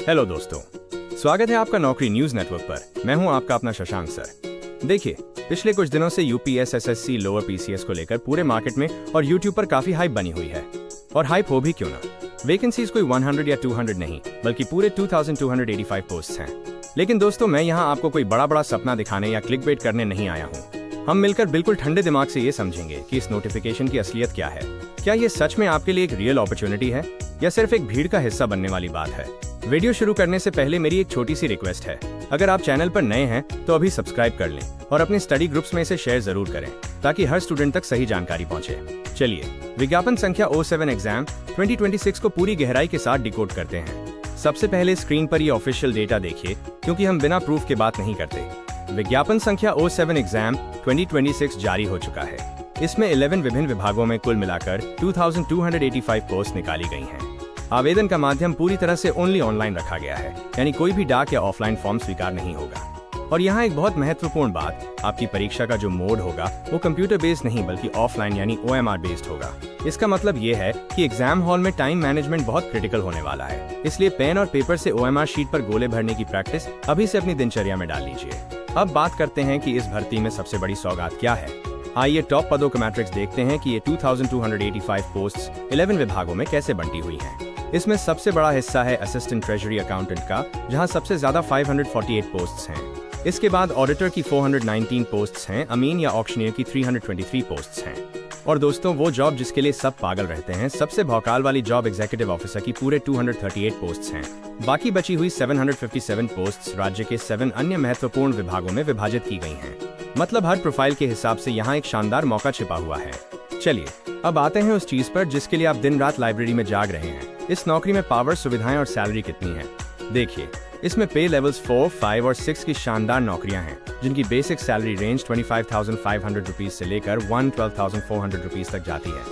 Hello दोस्तों, स्वागत है आपका नौकरी न्यूज नेटवर्क पर। मैं हूं आपका अपना शशांक सर। देखिए, पिछले कुछ दिनों से यूपीएस एसएससी लोअर पीसीएस को लेकर पूरे मार्केट में और यूट्यूब पर काफी हाइप बनी हुई है। और हाइप हो भी क्यों ना, वैकेंसीज कोई 100 या 200 नहीं बल्कि पूरे 2285 पोस्ट हैं। लेकिन दोस्तों, मैं यहाँ आपको कोई बड़ा सपना दिखाने या क्लिकबेट करने नहीं आया हूँ। हम मिलकर बिल्कुल ठंडे दिमाग से ये समझेंगे कि इस नोटिफिकेशन की असलियत क्या है। क्या ये सच में आपके लिए एक रियल अपॉर्चुनिटी है या सिर्फ एक भीड़ का हिस्सा बनने वाली बात है। वीडियो शुरू करने से पहले मेरी एक छोटी सी रिक्वेस्ट है, अगर आप चैनल पर नए हैं तो अभी सब्सक्राइब कर लें और अपने स्टडी ग्रुप्स में इसे शेयर जरूर करें ताकि हर स्टूडेंट तक सही जानकारी पहुंचे। चलिए, विज्ञापन संख्या O7 एग्जाम 2026 को पूरी गहराई के साथ डिकोड करते हैं। सबसे पहले स्क्रीन पर ये ऑफिशियल डेटा देखिए, क्योंकि हम बिना प्रूफ के बात नहीं करते। विज्ञापन संख्या O7 एग्जाम 2026 जारी हो चुका है। इसमें 11 विभिन्न विभागों में कुल मिलाकर 2285 पोस्ट निकाली गई हैं। आवेदन का माध्यम पूरी तरह से ओनली ऑनलाइन रखा गया है, यानी कोई भी डाक या ऑफलाइन फॉर्म स्वीकार नहीं होगा। और यहाँ एक बहुत महत्वपूर्ण बात, आपकी परीक्षा का जो मोड होगा वो कंप्यूटर बेस्ड नहीं बल्कि ऑफलाइन यानी OMR बेस्ड होगा। इसका मतलब ये है कि एग्जाम हॉल में टाइम मैनेजमेंट बहुत क्रिटिकल होने वाला है। इसलिए पेन और पेपर से OMR शीट पर गोले भरने की प्रैक्टिस अभी से अपनी दिनचर्या में डाल लीजिए। अब बात करते हैं कि इस भर्ती में सबसे बड़ी सौगात क्या है। आइए टॉप पदों का मैट्रिक्स देखते हैं कि ये 2285 पोस्ट्स 11 विभागों में कैसे बंटी हुई हैं। इसमें सबसे बड़ा हिस्सा है असिस्टेंट ट्रेजरी अकाउंटेंट का, जहां सबसे ज्यादा 548 पोस्ट्स हैं। इसके बाद ऑडिटर की 419 पोस्ट्स हैं, अमीन या ऑक्शनियर की 323 पोस्ट्स हैं। और दोस्तों, वो जॉब जिसके लिए सब पागल रहते हैं, सबसे भौकाल वाली जॉब एग्जीक्यूटिव ऑफिसर की पूरे 238 पोस्ट्स हैं। बाकी बची हुई 757 पोस्ट्स राज्य के 7 अन्य महत्वपूर्ण विभागों में विभाजित की गई हैं। मतलब हर प्रोफाइल के हिसाब से यहाँ एक शानदार मौका छिपा हुआ है। चलिए, अब आते हैं उस चीज पर जिसके लिए आप दिन रात लाइब्रेरी में जाग रहे हैं। इस नौकरी में पावर, सुविधाएं और सैलरी कितनी है। देखिए, इसमें पे लेवल्स 4, 5 और 6 की शानदार नौकरियां हैं, जिनकी बेसिक सैलरी रेंज 25,500 रुपीज से लेकर 112,400 रुपीज तक जाती है।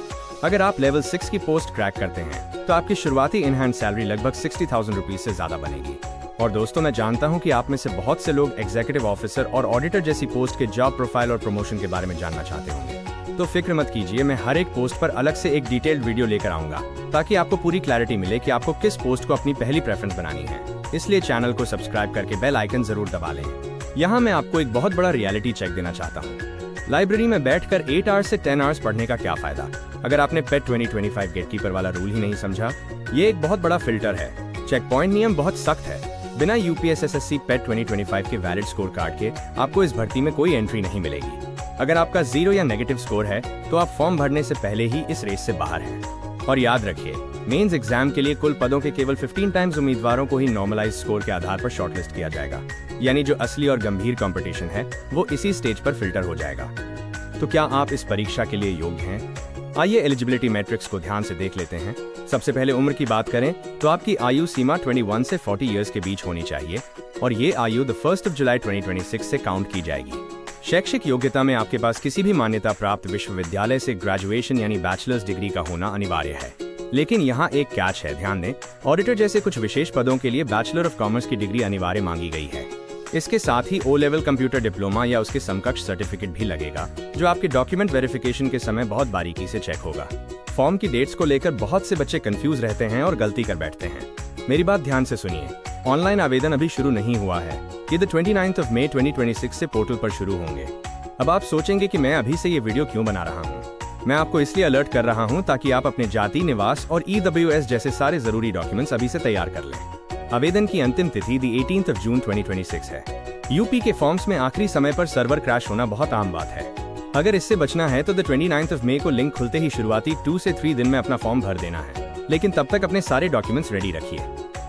अगर आप लेवल 6 की पोस्ट क्रैक करते हैं तो आपकी शुरुआती इन हैंड सैलरी लगभग 60,000 रुपीज से ज्यादा बनेगी। और दोस्तों, मैं जानता हूं कि आप में से बहुत से लोग एग्जीक्यूटिव ऑफिसर और ऑडिटर जैसी पोस्ट के जॉब प्रोफाइल और प्रमोशन के बारे में जानना चाहते होंगे। तो फिक्र मत कीजिए, मैं हर एक पोस्ट पर अलग से एक डिटेल्ड वीडियो लेकर आऊंगा ताकि आपको पूरी क्लैरिटी मिले कि आपको किस पोस्ट को अपनी पहली प्रेफरेंस बनानी है। इसलिए चैनल को सब्सक्राइब करके बेल आइकन जरूर दबा लें। यहाँ मैं आपको एक बहुत बड़ा रियलिटी चेक देना चाहता हूँ। लाइब्रेरी में बैठकर 8 आवर्स से 10 आवर्स पढ़ने का क्या फायदा, अगर आपने पेट 2025 गेटकीपर वाला रूल ही नहीं समझा। ये एक बहुत बड़ा फिल्टर है। चेक पॉइंट नियम बहुत सख्त है। बिना यूपीएस एसएससी पेट 2025 के वैलिड स्कोर कार्ड के आपको इस भर्ती में कोई एंट्री नहीं मिलेगी। अगर आपका 0 या नेगेटिव स्कोर है तो आप फॉर्म भरने से पहले ही इस रेस से बाहर हैं। और याद रखिए, मेंस एग्जाम के लिए कुल पदों के केवल 15 टाइम्स उम्मीदवारों को ही नॉर्मलाइज स्कोर के आधार पर शॉर्टलिस्ट किया जाएगा, यानी जो असली और गंभीर कंपटीशन है वो इसी स्टेज पर फिल्टर हो जाएगा। तो क्या आप इस परीक्षा के लिए योग्य हैं? आइए एलिजिबिलिटी मैट्रिक्स को ध्यान से देख लेते हैं। सबसे पहले उम्र की बात करें तो आपकी आयु सीमा 21 से 40 ईयर्स के बीच होनी चाहिए और ये आयु 1 जुलाई 2026 से काउंट की जाएगी। शैक्षिक योग्यता में आपके पास किसी भी मान्यता प्राप्त विश्वविद्यालय से ग्रेजुएशन यानी बैचलर्स डिग्री का होना अनिवार्य है। लेकिन यहाँ एक कैच है, ध्यान दें, ऑडिटर जैसे कुछ विशेष पदों के लिए बैचलर ऑफ कॉमर्स की डिग्री अनिवार्य मांगी गई है। इसके साथ ही O लेवल कंप्यूटर डिप्लोमा या उसके समकक्ष सर्टिफिकेट भी लगेगा, जो आपके डॉक्यूमेंट वेरिफिकेशन के समय बहुत बारीकी से चेक होगा। फॉर्म की डेट्स को लेकर बहुत से बच्चे कंफ्यूज रहते हैं और गलती कर बैठते हैं। मेरी बात ध्यान से सुनिए, ऑनलाइन आवेदन अभी शुरू नहीं हुआ है। ये 29 मई 2026 से पोर्टल पर शुरू होंगे। अब आप सोचेंगे कि मैं अभी से ये वीडियो क्यों बना रहा हूँ। मैं आपको इसलिए अलर्ट कर रहा हूँ ताकि आप अपने जाति, निवास और EWS जैसे सारे जरूरी डॉक्यूमेंट्स अभी से तैयार कर लें। आवेदन की अंतिम तिथि 18 जून 2026 है। यूपी के फॉर्म्स में आखिरी समय पर सर्वर क्रैश होना बहुत आम बात है। अगर इससे बचना है तो 29 मई को लिंक खुलते ही शुरुआती 2 से 3 दिन में अपना फॉर्म भर देना है। लेकिन तब तक अपने सारे डॉक्यूमेंट्स रेडी रखिए।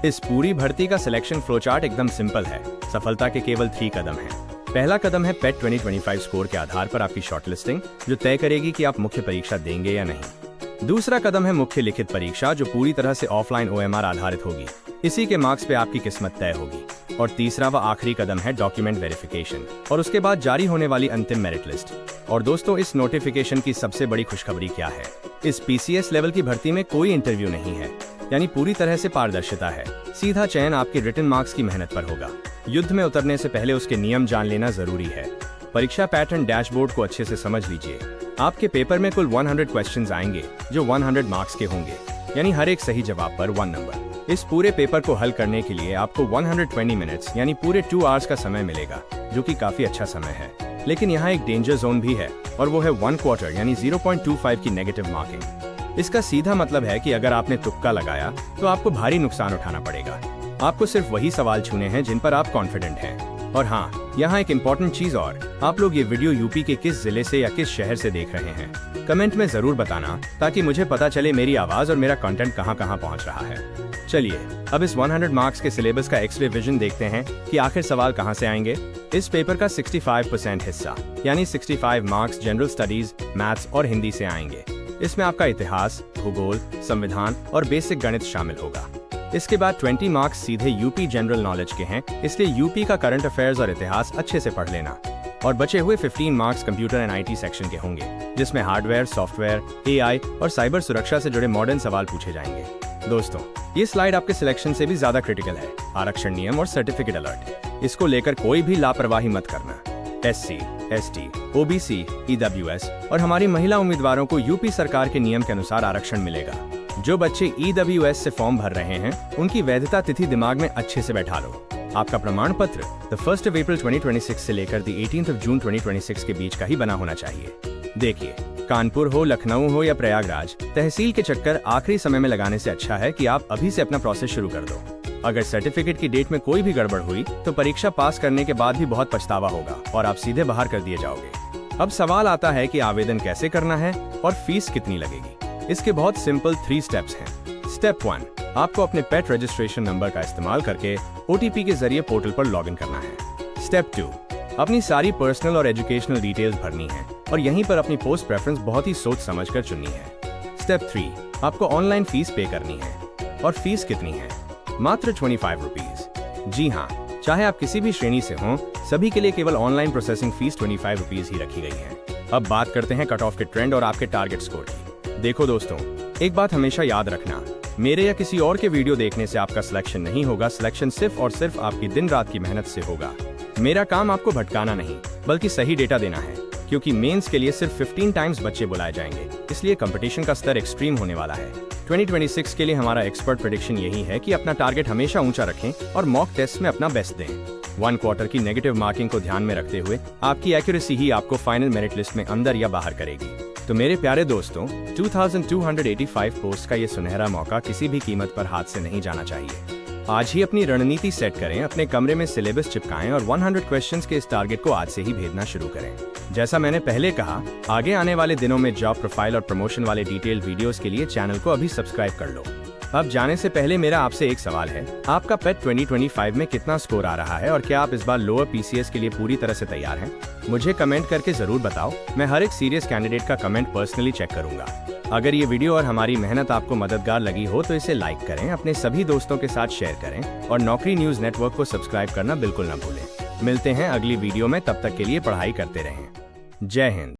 इस पूरी भर्ती का सिलेक्शन फ्लोचार्ट एकदम सिंपल है। सफलता के केवल 3 कदम हैं। पहला कदम है पेट 2025 स्कोर के आधार पर आपकी शॉर्टलिस्टिंग, जो तय करेगी कि आप मुख्य परीक्षा देंगे या नहीं। दूसरा कदम है मुख्य लिखित परीक्षा, जो पूरी तरह से ऑफलाइन OMR आधारित होगी। इसी के मार्क्स पे आपकी किस्मत तय होगी। और तीसरा व आखिरी कदम है डॉक्यूमेंट वेरिफिकेशन और उसके बाद जारी होने वाली अंतिम मेरिट लिस्ट। और दोस्तों, इस नोटिफिकेशन की सबसे बड़ी खुशखबरी क्या है? इस PCS लेवल की भर्ती में कोई इंटरव्यू नहीं है, यानी पूरी तरह से पारदर्शिता है। सीधा चयन आपके रिटन मार्क्स की मेहनत पर होगा। युद्ध में उतरने से पहले उसके नियम जान लेना जरूरी है। परीक्षा पैटर्न डैशबोर्ड को अच्छे से समझ लीजिए। आपके पेपर में कुल 100 क्वेश्चंस आएंगे, जो 100 मार्क्स के होंगे, यानी हर एक सही जवाब पर 1 नंबर। इस पूरे पेपर को हल करने के लिए आपको 120 मिनट्स यानी पूरे 2 आवर्स का समय मिलेगा, जो कि काफी अच्छा समय है। लेकिन यहाँ एक डेंजर जोन भी है और वो है 1 क्वार्टर यानी 0.25 की नेगेटिव मार्किंग। इसका सीधा मतलब है कि अगर आपने तुक्का लगाया तो आपको भारी नुकसान उठाना पड़ेगा। आपको सिर्फ वही सवाल छूने हैं जिन पर आप कॉन्फिडेंट हैं। और हाँ, यहाँ एक इम्पोर्टेंट चीज और, आप लोग ये वीडियो यूपी के किस जिले से या किस शहर से देख रहे हैं, कमेंट में जरूर बताना, ताकि मुझे पता चले मेरी आवाज और मेरा कंटेंट कहाँ कहाँ पहुँच रहा है। चलिए अब इस 100 मार्क्स के सिलेबस का एक्स-रे विजन देखते हैं कि आखिर सवाल कहाँ से आएंगे। इस पेपर का 65% हिस्सा यानी 65 मार्क्स जनरल स्टडीज, मैथ्स और हिंदी से आएंगे। इसमें आपका इतिहास, भूगोल, संविधान और बेसिक गणित शामिल होगा। इसके बाद 20 मार्क्स सीधे यूपी जनरल नॉलेज के हैं, इसलिए यूपी का करंट अफेयर्स और इतिहास अच्छे से पढ़ लेना। और बचे हुए 15 marks computer and IT section के होंगे, जिसमें हार्डवेयर, सॉफ्टवेयर, AI और साइबर सुरक्षा से जुड़े मॉडर्न सवाल पूछे जाएंगे। दोस्तों, ये स्लाइड आपके सिलेक्शन से भी ज्यादा क्रिटिकल है। आरक्षण नियम और सर्टिफिकेट अलर्ट, इसको लेकर कोई भी लापरवाही मत करना। SC, ST, OBC, EWS और हमारी महिला उम्मीदवारों को यूपी सरकार के नियम के अनुसार आरक्षण मिलेगा। जो बच्चे EWS से फॉर्म भर रहे हैं, उनकी वैधता तिथि दिमाग में अच्छे से बैठा लो। आपका प्रमाण पत्र 1 अप्रैल 2026 से लेकर 18 जून 2026 के बीच का ही बना होना चाहिए। देखिए, कानपुर हो, लखनऊ हो या प्रयागराज, तहसील के चक्कर आखिरी समय में लगाने से अच्छा है कि आप अभी से अपना प्रोसेस शुरू कर दो। अगर सर्टिफिकेट की डेट में कोई भी गड़बड़ हुई तो परीक्षा पास करने के बाद भी बहुत पछतावा होगा और आप सीधे बाहर कर दिए जाओगे। अब सवाल आता है कि आवेदन कैसे करना है और फीस कितनी लगेगी। इसके बहुत सिंपल 3 स्टेप्स हैं। स्टेप 1, आपको अपने पेट रजिस्ट्रेशन नंबर का इस्तेमाल करके OTP के जरिए पोर्टल पर लॉगिन करना है। स्टेप 2, अपनी सारी पर्सनल और एजुकेशनल डिटेल्स भरनी है और यहीं पर अपनी पोस्ट प्रेफरेंस बहुत ही सोच समझकर चुननी है। स्टेप 3, आपको ऑनलाइन फीस पे करनी है। और फीस कितनी है? मात्र 25 रुपीज। जी हाँ, चाहे आप किसी भी श्रेणी से हों, सभी के लिए केवल ऑनलाइन प्रोसेसिंग फीस 25 रुपीज ही रखी गई है। अब बात करते हैं कट ऑफ के ट्रेंड और आपके टारगेट स्कोर की। देखो दोस्तों, एक बात हमेशा याद रखना, मेरे या किसी और के वीडियो देखने से आपका सिलेक्शन नहीं होगा। सिलेक्शन सिर्फ और सिर्फ आपकी दिन रात की मेहनत से होगा। मेरा काम आपको भटकाना नहीं, बल्कि सही डेटा देना है, क्योंकि मेंस के लिए सिर्फ 15 टाइम्स बच्चे बुलाए जाएंगे, इसलिए कंपटीशन का स्तर एक्सट्रीम होने वाला है। 2026 के लिए हमारा एक्सपर्ट प्रेडिक्शन यही है कि अपना टारगेट हमेशा ऊंचा रखें और मॉक टेस्ट में अपना बेस्ट दें। 1 क्वार्टर की नेगेटिव मार्किंग को ध्यान में रखते हुए आपकी एक्यूरेसी ही आपको फाइनल मेरिट लिस्ट में अंदर या बाहर करेगी। तो मेरे प्यारे दोस्तों, 2285 पोस्ट का ये सुनहरा मौका किसी भी कीमत पर हाथ से नहीं जाना चाहिए। आज ही अपनी रणनीति सेट करें, अपने कमरे में सिलेबस चिपकाएं और 100 क्वेश्चंस के इस टारगेट को आज से ही भेजना शुरू करें। जैसा मैंने पहले कहा, आगे आने वाले दिनों में जॉब प्रोफाइल और प्रमोशन वाले डिटेल्ड वीडियोस के लिए चैनल को अभी सब्सक्राइब कर लो। अब जाने से पहले मेरा आपसे एक सवाल है, आपका पेट 2025 में कितना स्कोर आ रहा है और क्या आप इस बार लोअर PCS के लिए पूरी तरह से तैयार हैं? मुझे कमेंट करके जरूर बताओ। मैं हर एक सीरियस कैंडिडेट का कमेंट पर्सनली चेक करूंगा। अगर ये वीडियो और हमारी मेहनत आपको मददगार लगी हो तो इसे लाइक करें, अपने सभी दोस्तों के साथ शेयर करें और नौकरी न्यूज नेटवर्क को सब्सक्राइब करना बिल्कुल न भूलें। मिलते हैं अगली वीडियो में, तब तक के लिए पढ़ाई करते रहें। जय हिंद।